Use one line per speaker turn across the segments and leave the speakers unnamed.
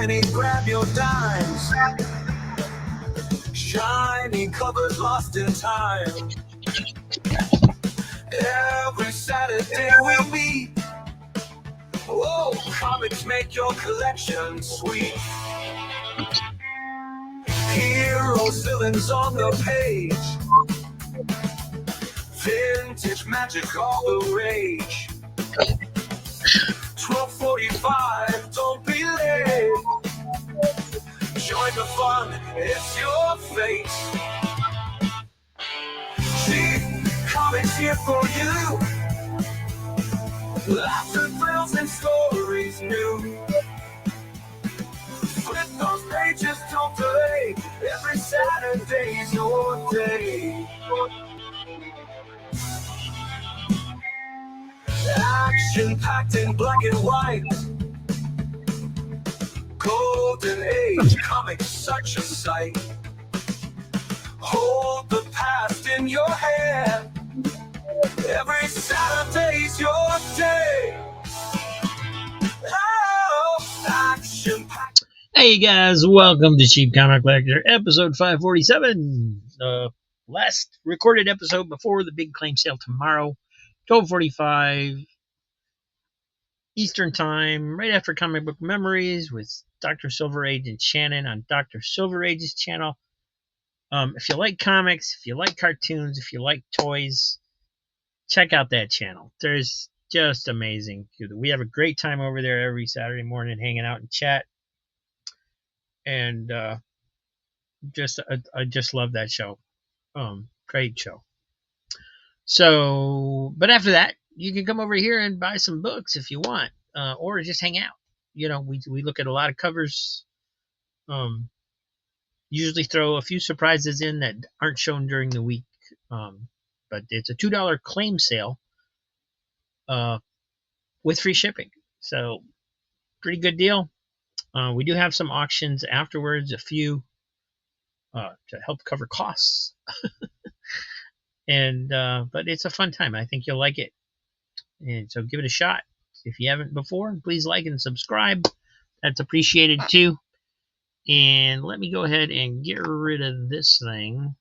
Penny, grab your dimes. Shiny covers lost in time. Every Saturday we meet. Whoa, comics make your collection sweet. Heroes, villains on the page. Vintage magic, all the rage. 12:45, don't be late. Join the fun, it's your fate. See, comics here for you. Laughter, thrills, and stories new. Flip those pages, don't delay. Every Saturday's your day. Action-packed in black and white. Golden Age comics, such a sight. Hold the past in your hand. Every Saturday's your day. Oh, action-packed.
Hey guys, welcome to Cheap Comic Collector, episode 547. Last recorded episode before the big claim sale tomorrow, 12:45 Eastern Time, right after Comic Book Memories with Dr. Silver Age and Shannon on Dr. Silver Age's channel. If you like comics, if you like cartoons, if you like toys, check out that channel. There's just amazing. We have a great time over there every Saturday morning hanging out and chat. And I just love that show. Great show. So, but after that, you can come over here and buy some books if you want, or just hang out. You know, we look at a lot of covers. Usually throw a few surprises in that aren't shown during the week. But it's a $2 claim sale with free shipping. So, pretty good deal. We do have some auctions afterwards, a few to help cover costs. And but it's a fun time. I think you'll like it. And so give it a shot. If you haven't before, please like and subscribe. That's appreciated too. And let me go ahead and get rid of this thing.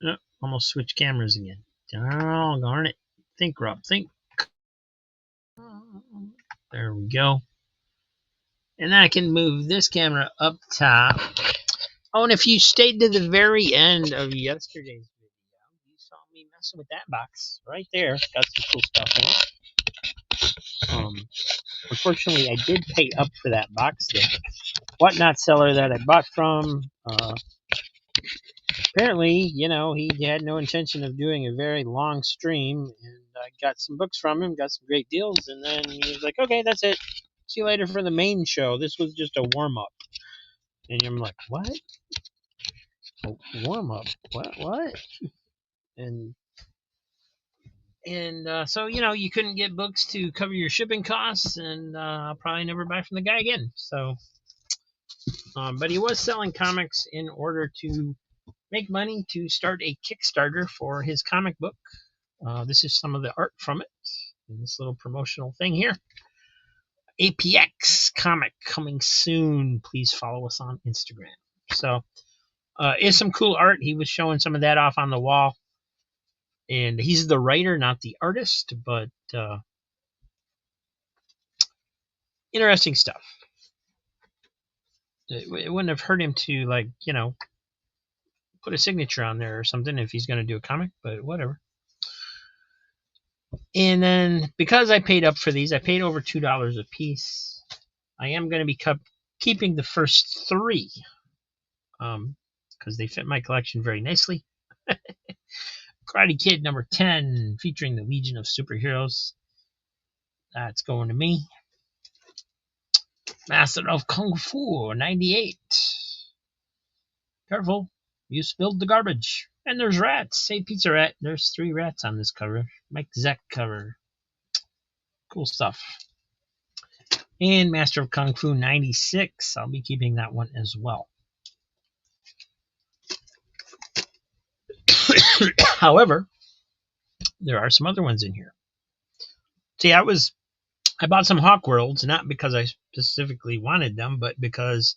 Oh, almost switched cameras again. Oh, darn it. Think, Rob, think. There we go. And I can move this camera up top. Oh, and if you stayed to the very end of yesterday's video, you saw me messing with that box right there. Got some cool stuff in it. Unfortunately, I did pay up for that box. The Whatnot seller that I bought from, apparently, you know, he had no intention of doing a very long stream, and I got some books from him, got some great deals, and then he was like, okay, that's it. See you later for the main show. This was just a warm-up. And I'm like, what? A warm-up? What? And so, you know, you couldn't get books to cover your shipping costs, and I'll probably never buy from the guy again. So, but he was selling comics in order to make money to start a Kickstarter for his comic book. This is some of the art from it in this little promotional thing here. APX comic coming soon. Please follow us on Instagram. So, it's some cool art. He was showing some of that off on the wall. And he's the writer, not the artist, but interesting stuff. It wouldn't have hurt him to, like, you know, put a signature on there or something if he's going to do a comic, but whatever. And then, because I paid up for these, I paid over $2 a piece. I am going to be keeping the first three, because they fit my collection very nicely. Karate Kid number 10, featuring the Legion of Superheroes. That's going to me. Master of Kung Fu, 98. Careful, you spilled the garbage. And there's rats. Say Pizza Rat. There's 3 rats on this cover. Mike Zeck cover. Cool stuff. And Master of Kung Fu 96. I'll be keeping that one as well. However, there are some other ones in here. See, I was I bought some Hawk Worlds, not because I specifically wanted them, but because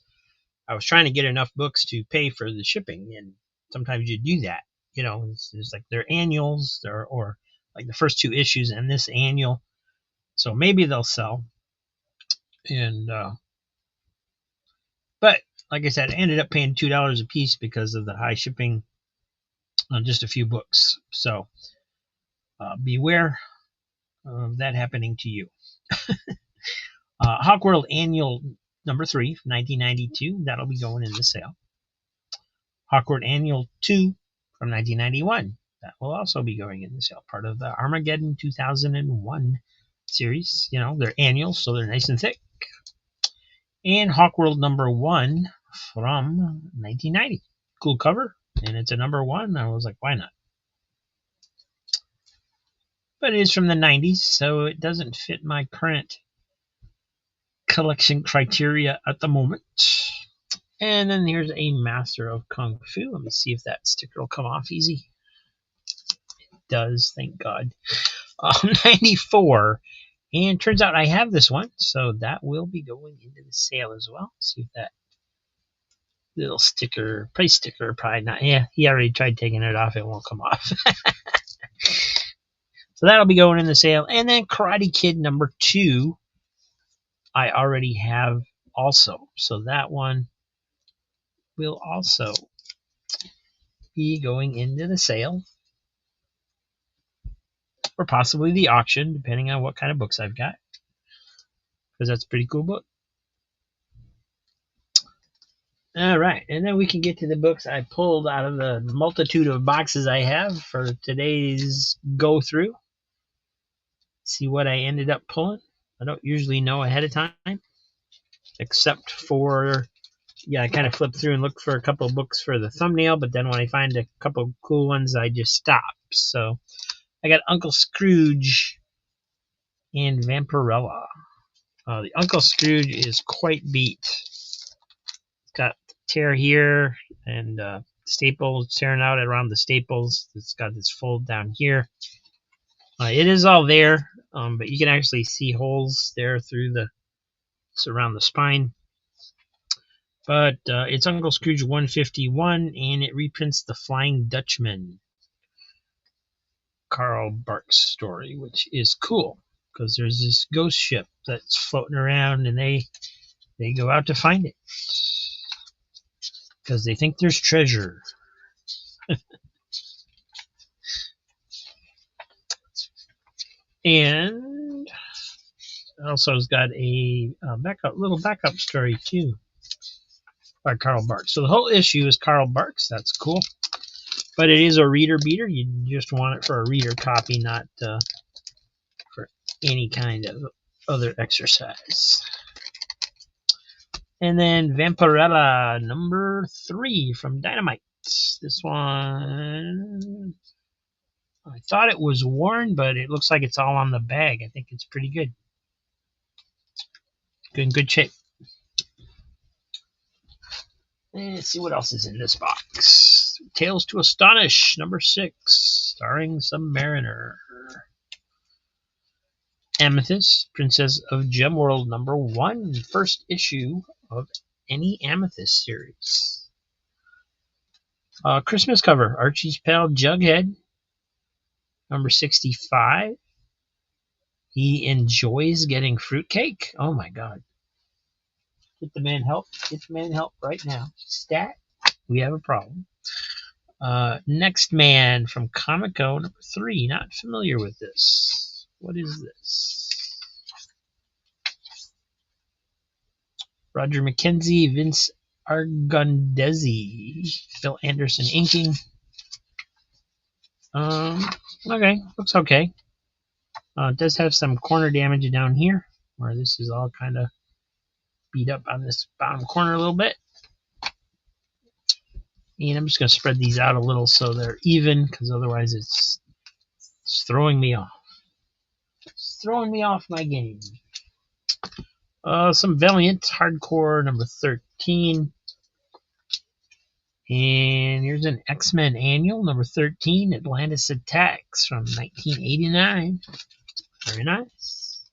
I was trying to get enough books to pay for the shipping, and sometimes you do that. It's like they're annuals, or like the first 2 issues and this annual, so maybe they'll sell. And but like I said, I ended up paying $2 a piece because of the high shipping on just a few books. So beware of that happening to you. Hawkworld Annual number 3 from 1992. That'll be going in the sale. Hawkworld Annual 2 from 1991. That will also be going in the sale. Part of the Armageddon 2001 series. They're annuals, so they're nice and thick. And Hawkworld number 1 from 1990. Cool cover, and it's a number 1. I was like, why not? But it is from the 90s, so it doesn't fit my current collection criteria at the moment. And then here's a Master of Kung Fu. Let me see if that sticker will come off easy. It does, thank God. 94. And turns out I have this one, so that will be going into the sale as well. See if that little sticker, price sticker, probably not. Yeah, he already tried taking it off. It won't come off. So that'll be going in the sale. And then Karate Kid number 2, I already have also. So that one will also be going into the sale. Or possibly the auction, depending on what kind of books I've got. Because that's a pretty cool book. All right, and then we can get to the books I pulled out of the multitude of boxes I have for today's go through. See what I ended up pulling. I don't usually know ahead of time, except for, I kind of flip through and look for a couple of books for the thumbnail, but then when I find a couple of cool ones, I just stop. So I got Uncle Scrooge and Vampirella. The Uncle Scrooge is quite beat. It's got tear here and staples tearing out around the staples. It's got this fold down here. It is all there, but you can actually see holes there it's around the spine. But it's Uncle Scrooge 151, and it reprints the Flying Dutchman, Carl Barks story, which is cool because there's this ghost ship that's floating around, and they go out to find it because they think there's treasure. And also has got a little backup story too by Carl Barks. So the whole issue is Carl Barks. That's cool. But it is a reader beater. You just want it for a reader copy, not for any kind of other exercise. And then Vampirella number 3 from Dynamite. This one, I thought it was worn, but it looks like it's all on the bag. I think it's pretty good. Good shape. And let's see what else is in this box. Tales to Astonish, number 6, starring Submariner. Amethyst, Princess of Gemworld, number 1, first issue of any Amethyst series. Christmas cover, Archie's pal Jughead, number 65. He enjoys getting fruitcake. Oh my God. Get the man help. Get the man help right now. Stat, we have a problem. Next Man from Comico, number 3. Not familiar with this. What is this? Roger McKenzie, Vince Argondesi, Phil Anderson inking. Okay, looks okay. It does have some corner damage down here, where this is all kind of beat up on this bottom corner a little bit. And I'm just going to spread these out a little so they're even, because otherwise it's throwing me off. It's throwing me off my game. Some Valiant Hardcore number 13. And here's an X-Men Annual number 13, Atlantis Attacks from 1989. Very nice.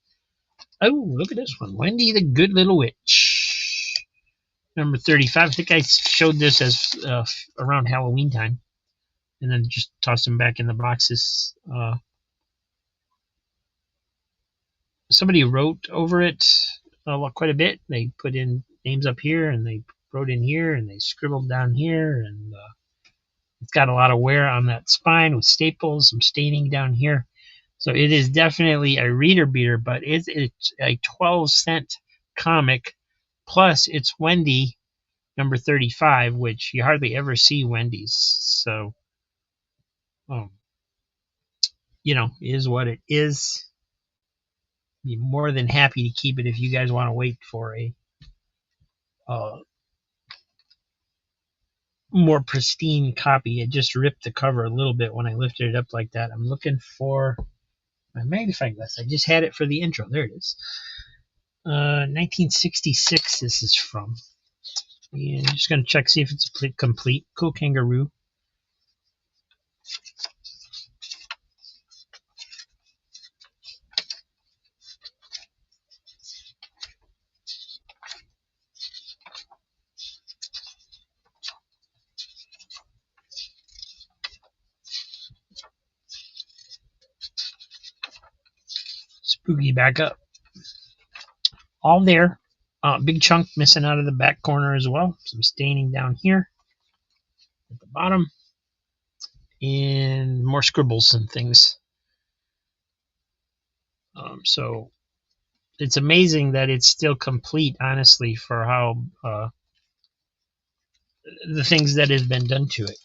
Oh, look at this one. Wendy the Good Little Witch. Number 35. I think I showed this as around Halloween time. And then just tossed them back in the boxes. Somebody wrote over it quite a bit. They put in names up here, and they wrote in here, and they scribbled down here, and it's got a lot of wear on that spine with staples, some staining down here. So it is definitely a reader beater, but it's a 12-cent comic, plus it's Wendy number 35, which you hardly ever see Wendy's. So, is what it is. Be more than happy to keep it if you guys want to wait for a more pristine copy. It just ripped the cover a little bit when I lifted it up like that. I'm looking for my magnifying glass. I just had it for the intro. There it is. 1966 this is from. And I'm just going to check, see if it's complete. Cool Kangaroo. Spooky back up. All there. Big chunk missing out of the back corner as well. Some staining down here at the bottom. And more scribbles and things. So it's amazing that it's still complete, honestly, for how the things that have been done to it.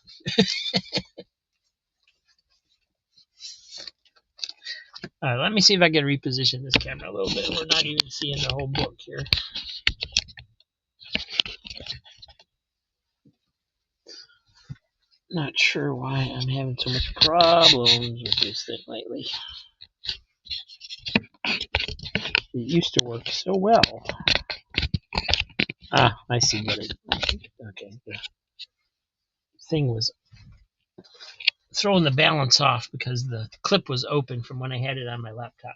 Let me see if I can reposition this camera a little bit. We're not even seeing the whole book here. Not sure why I'm having so much problems with this thing lately. It used to work so well. I see what it. Okay, the thing was throwing the balance off because the clip was open from when I had it on my laptop.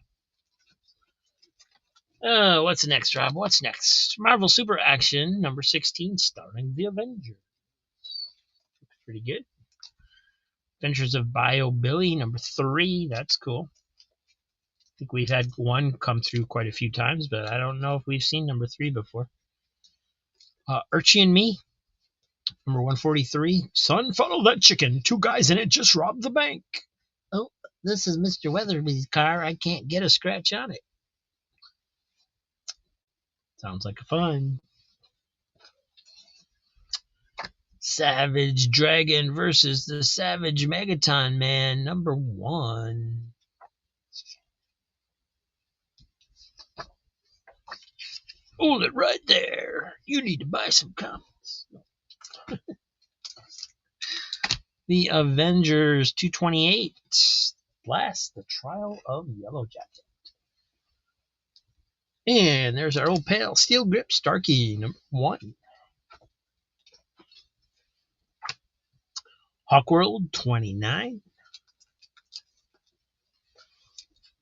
What's next, Rob? What's next? Marvel Super Action number 16, starring the Avengers. Looks pretty good. Adventures of Bio Billy number 3. That's cool. I think we've had one come through quite a few times, but I don't know if we've seen number 3 before. Archie and Me number 143. Son, follow that chicken. 2 guys in it just robbed the bank. Oh, this is Mr. Weatherby's car. I can't get a scratch on it. Sounds like a fun. Savage Dragon versus the Savage Megaton Man, number 1. Hold it right there. You need to buy some comics. The Avengers 228. Blast, the Trial of Yellow Jacket. And there's our old pal, Steel Grip Starkey, number 1. Hawkworld 29.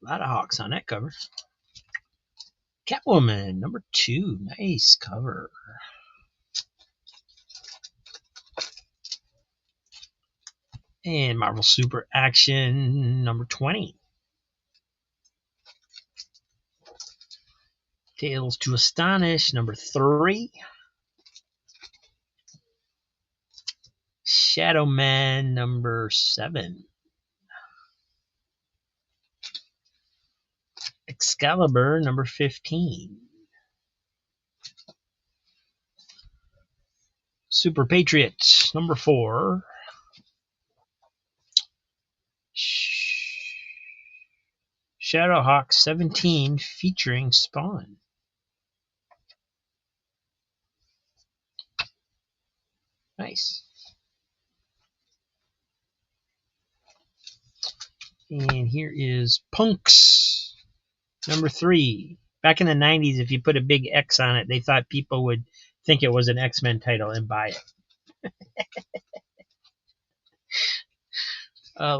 A lot of hawks on that cover. Catwoman number 2. Nice cover. And Marvel Super Action number 20. Tales to Astonish number 3. Shadow Man number 7. Excalibur number 15. Super Patriot number 4. Shadowhawk 17 featuring Spawn. Nice. And here is Punks number 3. Back in the 90s, if you put a big X on it, they thought people would think it was an X-Men title and buy it.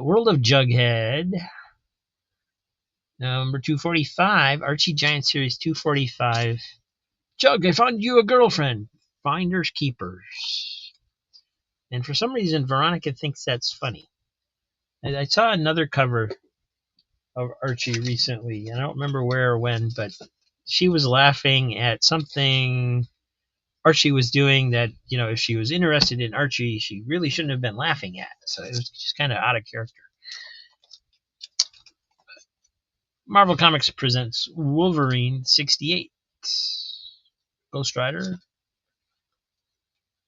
World of Jughead Number 245, Archie Giant Series 245. Jug, I found you a girlfriend. Finders keepers. And for some reason, Veronica thinks that's funny. I saw another cover of Archie recently. I don't remember where or when, but she was laughing at something Archie was doing that, if she was interested in Archie, she really shouldn't have been laughing at. So it was just kind of out of character. Marvel Comics presents Wolverine 68. Ghost Rider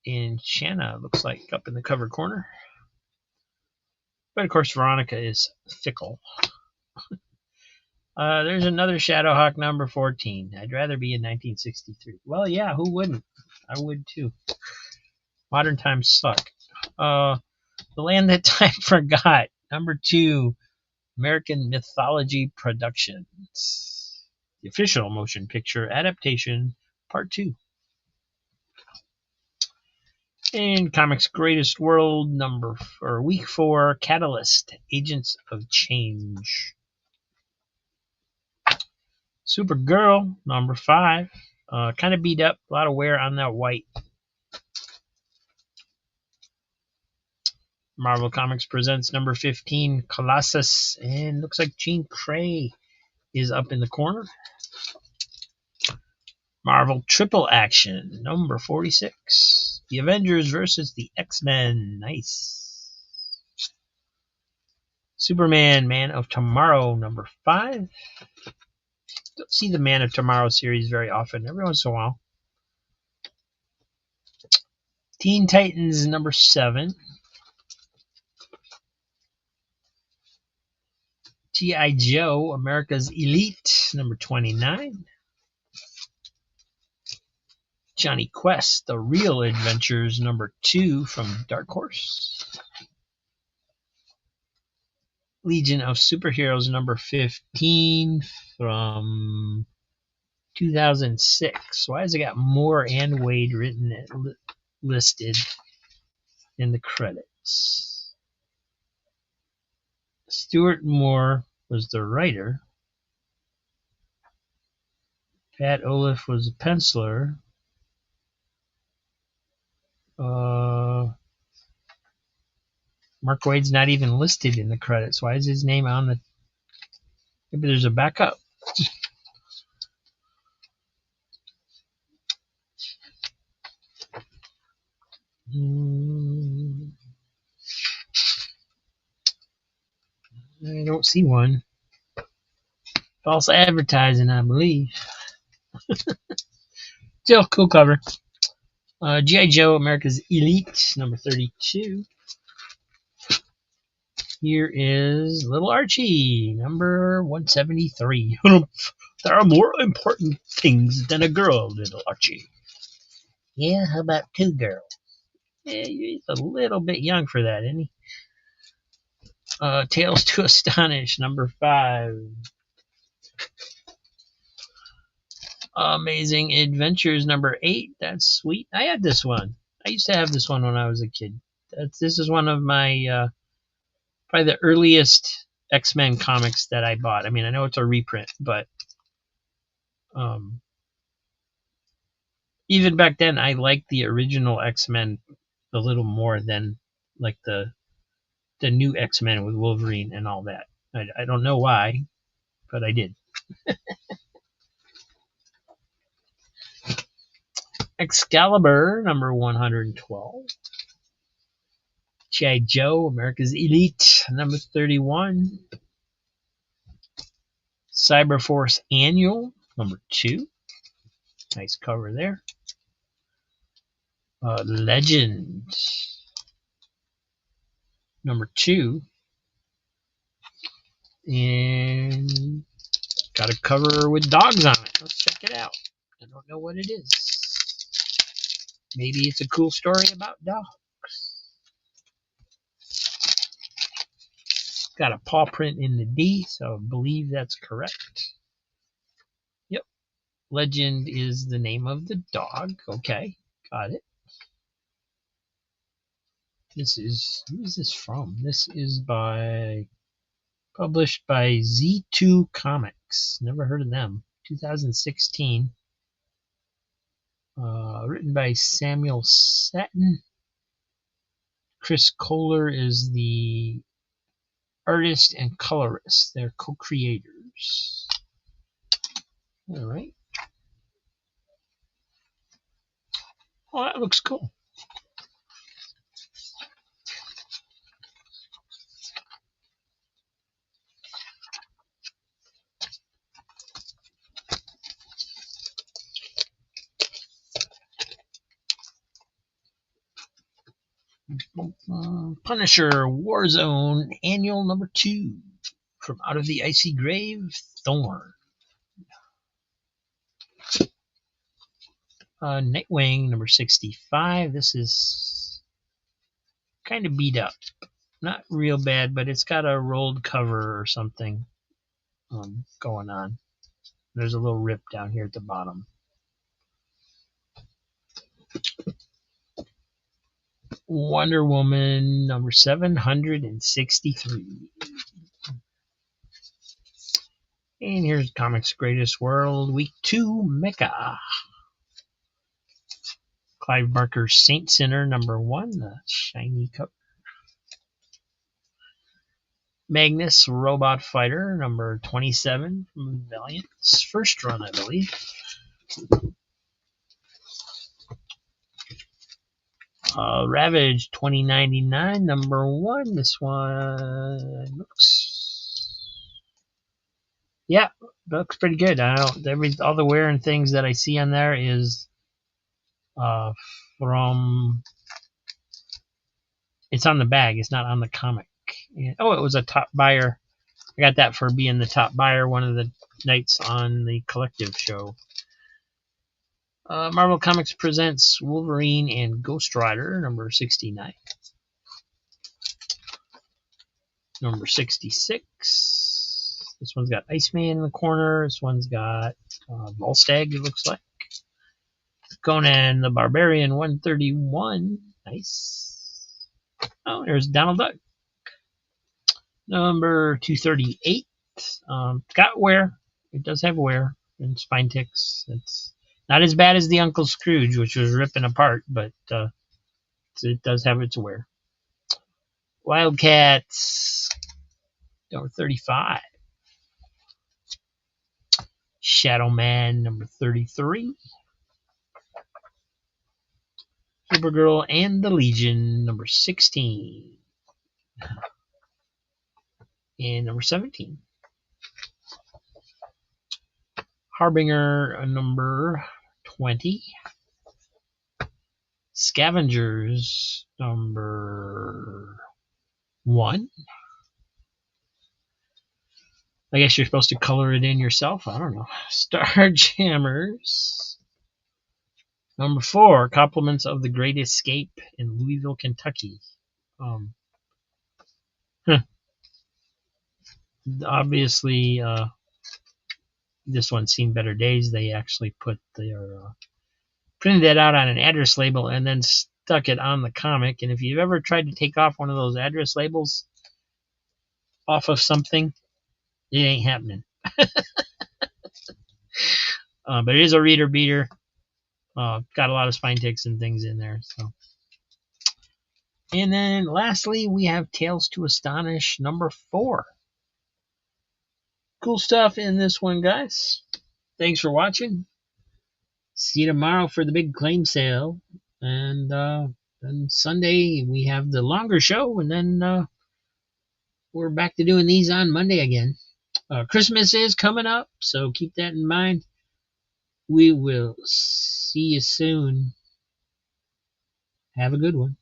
and Shanna looks like up in the cover corner. But of course, Veronica is fickle. There's another Shadowhawk number 14. I'd rather be in 1963. Well, yeah, who wouldn't? I would too. Modern times suck. The Land That Time Forgot, number 2. American Mythology Productions. The official motion picture adaptation, part 2. And Comics Greatest World, week 4, Catalyst, Agents of Change. Supergirl, number 5. Kind of beat up, a lot of wear on that white. Marvel Comics presents number 15, Colossus, and looks like Jean Grey is up in the corner. Marvel Triple Action, number 46. The Avengers versus the X-Men. Nice. Superman, Man of Tomorrow, number 5. Don't see the Man of Tomorrow series very often. Every once in a while. Teen Titans, number 7. G.I. Joe, America's Elite, number 29. Johnny Quest, The Real Adventures, number 2 from Dark Horse. Legion of Superheroes, number 15 from 2006. Why has it got Moore and Wade listed in the credits? Stuart Moore was the writer. Pat Olliffe was the penciler. Mark Waid's not even listed in the credits. Why is his name on the... Maybe there's a backup. I don't see one. False advertising, I believe. Still, cool cover. G.I. Joe, America's Elite, number 32. Here is Little Archie, number 173. There are more important things than a girl, Little Archie. Yeah, how about 2 girls? Yeah, he's a little bit young for that, isn't he? Tales to Astonish, number 5. Amazing Adventures, number 8. That's sweet. I had this one. I used to have this one when I was a kid. This is one of my... probably the earliest X-Men comics that I bought. I mean, I know it's a reprint, but even back then, I liked the original X-Men a little more than like the new X-Men with Wolverine and all that. I don't know why, but I did. Excalibur, number 112. G.I. Joe, America's Elite, number 31. Cyberforce Annual, number 2. Nice cover there. Legend, number 2. And got a cover with dogs on it. Let's check it out. I don't know what it is. Maybe it's a cool story about dogs. Got a paw print in the D, so I believe that's correct. Yep. Legend is the name of the dog. Okay, got it. Who is this from? This is by Published by Z2 Comics. Never heard of them. 2016. Written by Samuel Satin. Chris Kohler is the artist and colorist. They're co-creators. All right. Oh, that looks cool. Punisher Warzone Annual number 2. From Out of the Icy Grave, Thorn. Nightwing number 65. This is kind of beat up. Not real bad, but it's got a rolled cover or something going on. There's a little rip down here at the bottom. Wonder Woman number 763. And here's Comics Greatest World, Week 2, Mecha. Clive Barker's Saint Sinner number 1, the shiny cover. Magnus Robot Fighter number 27 from Valiant's first run, I believe. Ravage 2099 number 1. This one looks pretty good. All the wear and things that I see on there is from. It's on the bag. It's not on the comic. It was a top buyer. I got that for being the top buyer one of the nights on the collective show. Marvel Comics presents Wolverine and Ghost Rider, number 69. Number 66. This one's got Iceman in the corner. This one's got Volstagg, it looks like. Conan the Barbarian, 131. Nice. Oh, there's Donald Duck. Number 238. Got wear. It does have wear and spine ticks. It's not as bad as the Uncle Scrooge, which was ripping apart, but it does have its wear. Wildcats, number 35. Shadow Man, number 33. Supergirl and the Legion, number 16. And number 17. Harbinger, number 20. Scavengers, number 1. I guess you're supposed to color it in yourself. I don't know. Starjammers, number 4. Compliments of the Great Escape in Louisville, Kentucky. Obviously, this one's seen better days. They actually put printed that out on an address label and then stuck it on the comic. And if you've ever tried to take off one of those address labels off of something, it ain't happening. But it is a reader beater. Got a lot of spine ticks and things in there. So, and then lastly, we have Tales to Astonish, number 4. Cool stuff in this one, guys. Thanks for watching. See you tomorrow for the big claim sale. And then Sunday we have the longer show. And then we're back to doing these on Monday again. Christmas is coming up, so keep that in mind. We will see you soon. Have a good one.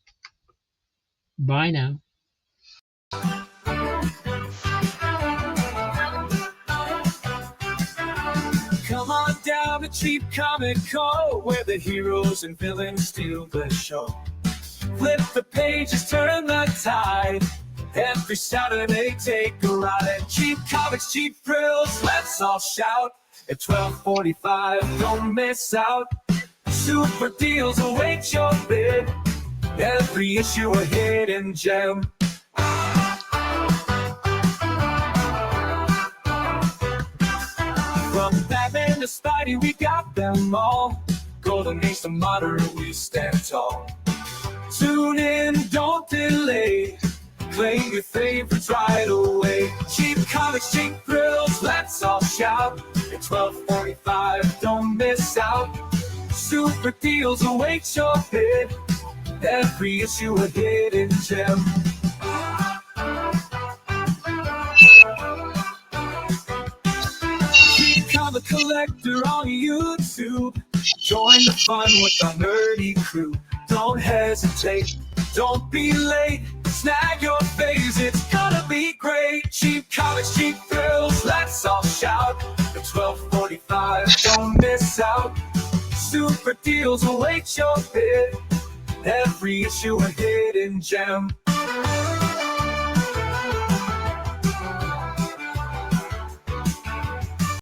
Bye now.
Come on down to Cheap Comic Co, where the heroes and villains steal the show. Flip the pages, turn the tide. Every Saturday, take a ride at Cheap Comics, Cheap Thrills. Let's all shout at 12:45. Don't miss out. Super deals await your bid. Every issue a hidden gem. From Batman to Spidey, we got them all. Golden Age to modern, we stand tall. Tune in, don't delay. Claim your favorites right away. Cheap comics, cheap thrills, let's all shout. At $12.45, don't miss out. Super deals await your bid. Every issue a hidden gem. Cheap comic collector on YouTube. Join the fun with our nerdy crew. Don't hesitate, don't be late. Snag your faves, it's gonna be great. Cheap comics, cheap thrills, let's all shout. At $12.45, don't miss out. Super deals await your bid. Every issue a hidden gem.